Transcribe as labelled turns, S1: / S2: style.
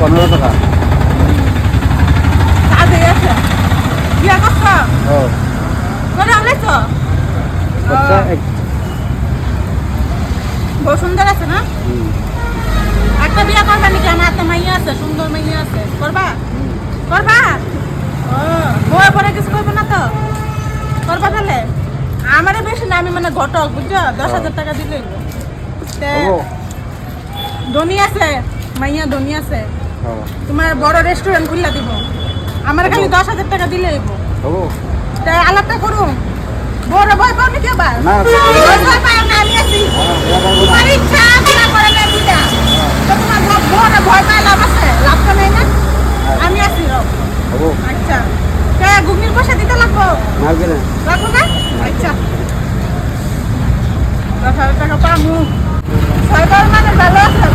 S1: 15 টাকা।
S2: কাজে আছে বিয়া করছ
S1: ও
S2: করে আমলাইছ
S1: আচ্ছা এক
S2: বহু সুন্দর আছে না একটা বিয়া করবা নাকি আমার একটা মাইয়া আছে সুন্দর মাইয়া আছে করবা করবা ও বউ পরে কিছু করবে না তো করবা তাহলে আমারে বেশি না আমি মানে ঘটক বুঝছো 10,000 টাকা দিলে
S1: ও
S2: ধনী আছে মাইয়া ধনী আছে
S1: ও
S2: তোমার বড় রেস্টুরেন্ট খুললা দিব আমার খালি 10,000 টাকা দিলে
S1: ও
S2: তাই আলাপটা করুন বড় ভয় পাও নাকি আবার
S1: না
S2: ভয় পাও না আমি আছি তোমার ইচ্ছা পুরা করে না দিদা তো তোমার বড় ভয় পায় লাভ আছে লাভ তো নেই না আমি আছি
S1: ও
S2: আচ্ছা কে গুগনির পয়সা দিতে লাগবো
S1: লাগবে না
S2: লাগবো না আচ্ছা 10,000 টাকা পামু সরকার মানে ভালো আছে